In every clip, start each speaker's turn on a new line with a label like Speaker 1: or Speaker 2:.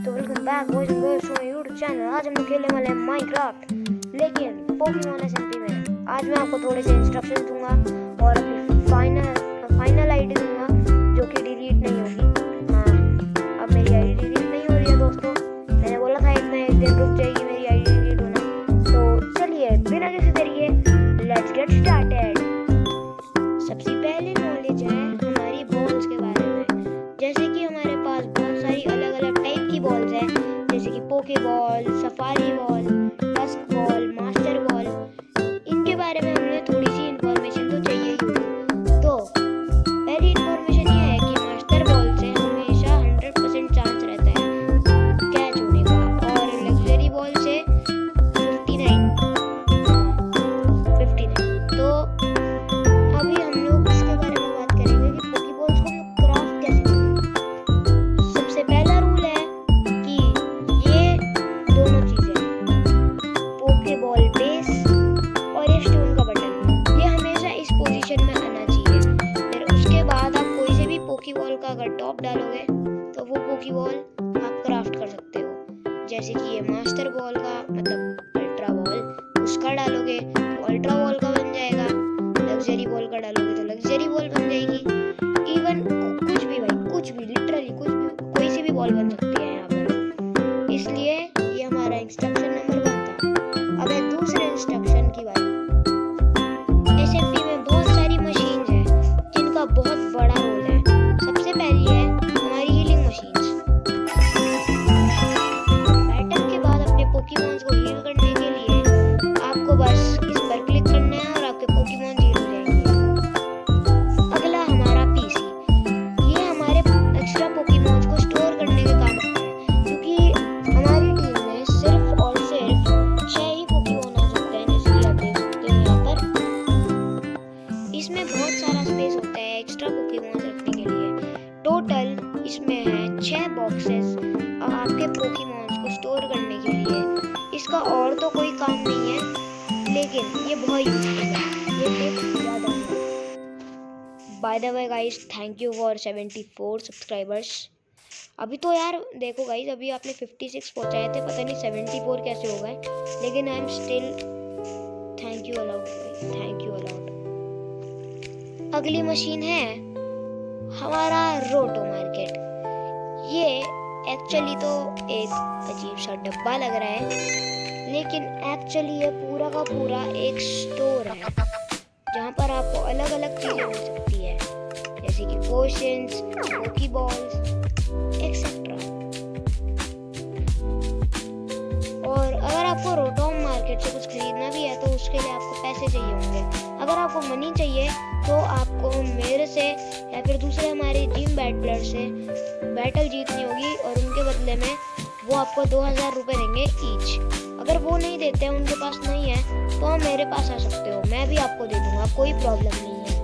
Speaker 1: तो welcome back boys and girls to my YouTube channel. आज हम लोग खेलने वाले हैं माइनक्राफ्ट, लेकिन पोकेमॉन एसएमपी में। आज मैं आपको थोड़े से इंस्ट्रक्शन दूंगा और अपनी फाइनल आईडी दूंगा जो कि डिलीट नहीं होगी। हाँ, अब मेरी आईडी डिलीट नहीं हो रही है दोस्तों। मैंने बोला था एक दिन रुक जाएगी मेरी आईडी डिलीट होना। तो चलिए बिना किसी तरीके लेट्स गेट स्टार्टेड। सबसे पहले नॉलेज है हमारी बॉल्स के बारे में। जैसे कि हमारे पास बहुत सारी अलग अलग टाइप की बॉल्स हैं, जैसे कि पोके ball, safari ball, tusk ball, master ball. इनके बारे में हमें थोड़ी सी इंफॉर्मेशन तो चाहिए ही। तो पहली इंफॉर्मेशन ये है कि मास्टर बॉल से हमेशा 100% चांस रहता है कैच होने का, और लग्जरी बॉल से 59। तो अभी हम लोग इसके बारे में बात करेंगे कि पोके बॉल्स को हम लोग क्राफ्ट कैसे करेंगे। सबसे पहला रूल है कि ये दोनों चीजें, पोके बॉल बेस और ये स्टोन का बटन, ये हमेशा इस पोजीशन में आना चाहिए। फिर उसके बाद आप कोई से भी पोके बॉल का अगर टॉप डालोगे तो वो पोके बॉल आप क्राफ्ट कर सकते हो। जैसे कि ये मास्टर बॉल का मतलब अल्ट्रा बॉल, उसका डालोगे तो अल्ट्रा बॉल का बन जाएगा। लग्जरी बॉल का डालोगे तो लग्जरी बॉल बन जाएगी। इवन कुछ भी भाई, कुछ भी, लिटरली कुछ भी, कोई सी भी बॉल बन सकती है यहाँ पर। इसलिए ये हमारा इंस्ट्रक्शन नंबर 1 था। अब है दूसरे इंस्ट्रक्शन की बात। एसएमपी में बहुत सारी मशीन्स हैं जिनका बहुत बड़ा रोल है। सबसे पहली है हमारी हीलिंग मशीन्स। बैटल के बाद अपने पोकेमॉन्स को हील करने के लिए आपको बस इस पर क्लिक करना है और आपके पोकेमॉन हील हो जाएंगे। अगला हमारा पीसी। ये हमारे एक्स्ट्रा पोकेमॉन्स को स्टोर करने के काम आता है, क्योंकि हमारी टीम में सिर्फ और सिर्फ 6 ही पोकेमॉन आ सकते हैं, जैसे कि आप देख सकते हो यहाँ पर। इसमें बहुत सारा स्पेस होता है एक्स्ट्रा पोकेमॉन रखने के लिए। टोटल इसमें है 6 बॉक्सेस आपके पोकेमॉन्स को स्टोर करने के लिए। इसका और तो कोई काम नहीं है, लेकिन ये बहुत यूजफुल है। ये टिप याद रखना। By the way guys, thank you for 74 subscribers. अभी तो यार देखो गाइस, अभी आपने 56 पहुंचाए थे, पता नहीं 74 कैसे हो गए, लेकिन I am still thank you allowed, thank you allowed. अगली मशीन है हमारा रोटो मार्केट। ये एक्चुअली तो एक अजीब सा डब्बा लग रहा है, लेकिन एक्चुअली ये पूरा का पूरा एक स्टोर है जहाँ पर आपको अलग अलग चीजें मिल सकती है, जैसे कि पोशंस, पोकी बॉल्स एक्सेट्रा। और अगर आपको रोटोम मार्केट से कुछ खरीदना भी है तो उसके लिए आपको पैसे चाहिए होंगे। अगर आपको मनी चाहिए तो आपको मेरे से या फिर दूसरे हमारे जिम बैटलर से बैटल जीतनी होगी, और उनके बदले में वो आपको 2000 रुपये देंगे ईच। अगर वो नहीं देते हैं, उनके पास नहीं है, तो आप मेरे पास आ सकते हो, मैं भी आपको दे दूंगा, कोई प्रॉब्लम नहीं है।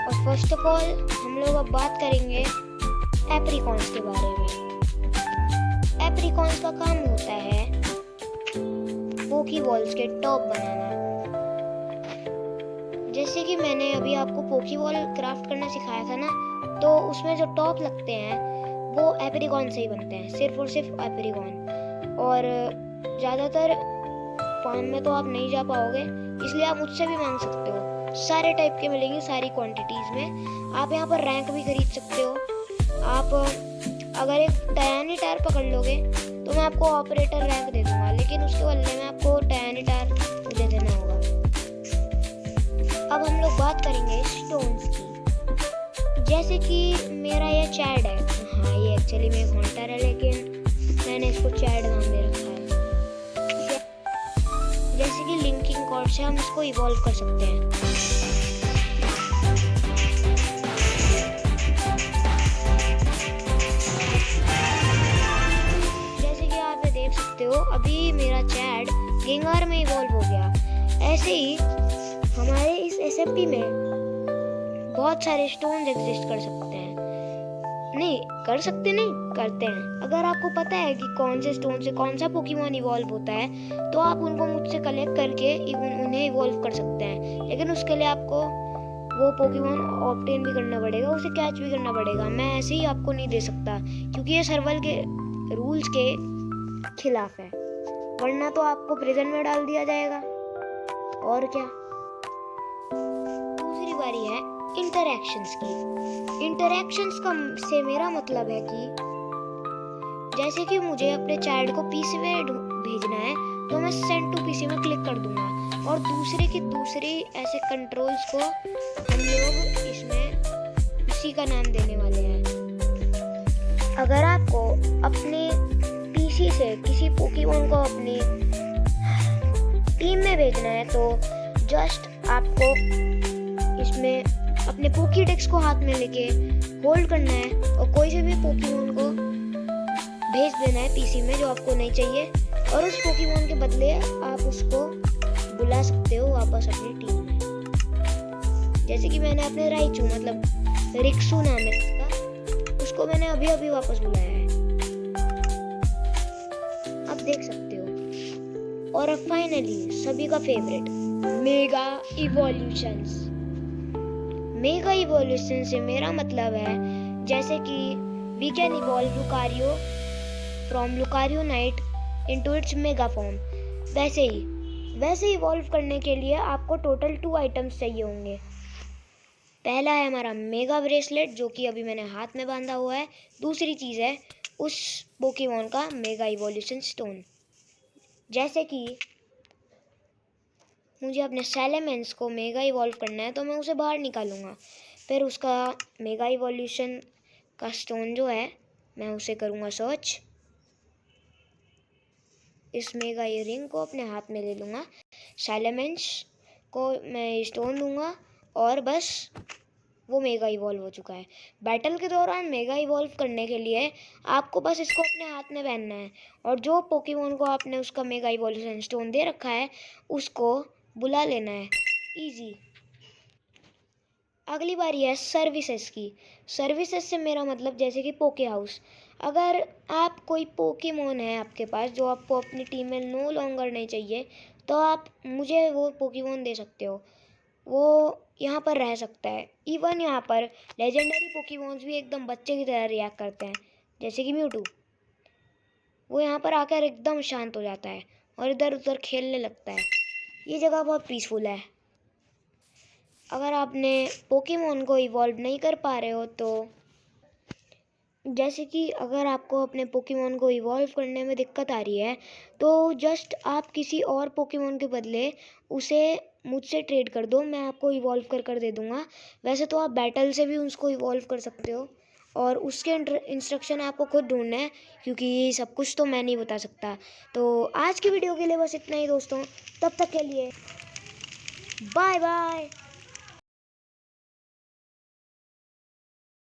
Speaker 1: और फर्स्ट ऑफ ऑल हम लोग अब बात करेंगे एप्रिकॉन्स के बारे में। एप्रिकॉन्स का काम होता है पोकी बॉल्स के टॉप बनाना। जैसे कि मैंने अभी आपको पोकी बॉल क्राफ्ट करना सिखाया था ना, तो उसमें जो टॉप लगते हैं वो एप्रिकॉन से ही बनते हैं, सिर्फ और सिर्फ एप्रिकॉन। और ज़्यादातर फार्म में तो आप नहीं जा पाओगे, इसलिए आप मुझसे भी मांग सकते हो। सारे टाइप के मिलेंगे, सारी क्वांटिटीज़ में। आप यहाँ पर रैंक भी खरीद सकते हो। आप अगर एक टायनी टायर पकड़ लोगे तो मैं आपको ऑपरेटर रैंक दे दूंगा, लेकिन उसके बदले में आपको टायनी टायर मुझे देना होगा। अब हम लोग बात करेंगे स्टोन्स की। जैसे कि मेरा ये चैड है, हाँ ये एक्चुअली में एक हंटर है, लेकिन मैंने इसको चैड नाम दे रखा है। जैसे कि लिंकिंग कॉर्ड से हम इसको इवॉल्व कर सकते हैं। जैसे कि आप देख सकते हो, अभी मेरा चैड गेंगार में इवॉल्व हो गया। ऐसे ही हमारे इस एसएमपी में बहुत सारे स्टोन्स एग्जिस्ट कर सकते हैं। नहीं करते हैं। अगर आपको पता है कि कौन से स्टोन से कौन सा पोकेमॉन इवॉल्व होता है, तो आप उनको मुझसे कलेक्ट करके उन्हें इवॉल्व कर सकते हैं। लेकिन उसके लिए आपको वो पोकेमॉन ऑब्टेन भी करना पड़ेगा, उसे कैच भी करना पड़ेगा। मैं ऐसे ही आपको नहीं दे सकता, क्योंकि ये सर्वाइवल रूल्स के खिलाफ है, वरना तो आपको प्रिजन में डाल दिया जाएगा। और क्या। दूसरी बारी है इंटरैक्शंस की। इंटरैक्शंस का से मेरा मतलब है कि जैसे कि मुझे अपने चाइल्ड को पीसी में भेजना है तो मैं सेंड टू पीसी में क्लिक कर दूंगा, और दूसरे की दूसरी ऐसे कंट्रोल्स को हम लोग इसमें उसी का नाम देने वाले हैं। अगर आपको अपने पीसी से किसी पोकेमॉन को अपनी टीम में भेजना है तो जस्ट आपको इसमें अपने पोकीडेक्स को हाथ में लेके होल्ड करना है और कोई से भी पोकेमॉन को भेज देना है पीसी में जो आपको नहीं चाहिए, और उस पोकेमॉन के बदले आप उसको बुला सकते हो वापस अपनी टीम में। जैसे कि मैंने अपने राइचू मतलब रिक्सू नाम है उसका, उसको मैंने अभी अभी वापस बुलाया है, आप देख सकते हो। और अब फाइनली सभी का favourite, mega evolutions. Mega evolution से मेरा मतलब है जैसे कि we can evolve Lucario from Lucarionite into its mega form. वैसे इवॉल्व करने के लिए आपको टोटल 2 आइटम्स चाहिए होंगे। पहला है हमारा मेगा ब्रेसलेट जो कि अभी मैंने हाथ में बांधा हुआ है। दूसरी चीज़ है उस पोकेमॉन का मेगा इवोल्यूशन स्टोन। जैसे कि मुझे अपने सैलेमेंस को मेगा इवॉल्व करना है तो मैं उसे बाहर निकालूंगा, फिर उसका मेगा इवोल्यूशन का स्टोन जो है मैं उसे करूँगा सर्च। इस मेगा इयररिंग को अपने हाथ में ले लूँगा, सैलेमेंस को मैं स्टोन दूंगा और बस वो मेगा इवॉल्व हो चुका है। बैटल के दौरान मेगा इवॉल्व करने के लिए आपको बस इसको अपने हाथ में पहनना है और जो पोकेमॉन को आपने उसका मेगा इवोल्यूशन स्टोन दे रखा है उसको बुला लेना है। इजी। अगली बारी है सर्विसेज की। सर्विसेज से मेरा मतलब जैसे कि पोके हाउस। अगर आप कोई पोकेमॉन है आपके पास जो आपको अपनी टीम में नो लॉन्गर नहीं चाहिए तो आप मुझे वो पोकेमॉन दे सकते हो, वो यहाँ पर रह सकता है। इवन यहाँ पर लेजेंडरी पोकेमॉन्स भी एकदम बच्चे की तरह रिएक्ट करते हैं, जैसे कि म्यूटू। वो यहाँ पर आकर एकदम शांत हो जाता है और इधर उधर खेलने लगता है। ये जगह बहुत पीसफुल है। अगर आपने पोकेमॉन को इवॉल्व नहीं कर पा रहे हो तो जैसे कि अगर आपको अपने पोकेमॉन को इवॉल्व करने में दिक्कत आ रही है तो जस्ट आप किसी और पोकेमॉन के बदले उसे मुझसे ट्रेड कर दो, मैं आपको इवॉल्व कर दे दूँगा। वैसे तो आप बैटल से भी उसको इवॉल्व कर सकते हो और उसके इंस्ट्रक्शन आपको खुद ढूंढना है क्योंकि ये सब कुछ तो मैं नहीं बता सकता। तो आज की वीडियो के लिए बस इतना ही दोस्तों, तब तक के लिए बाय बाय।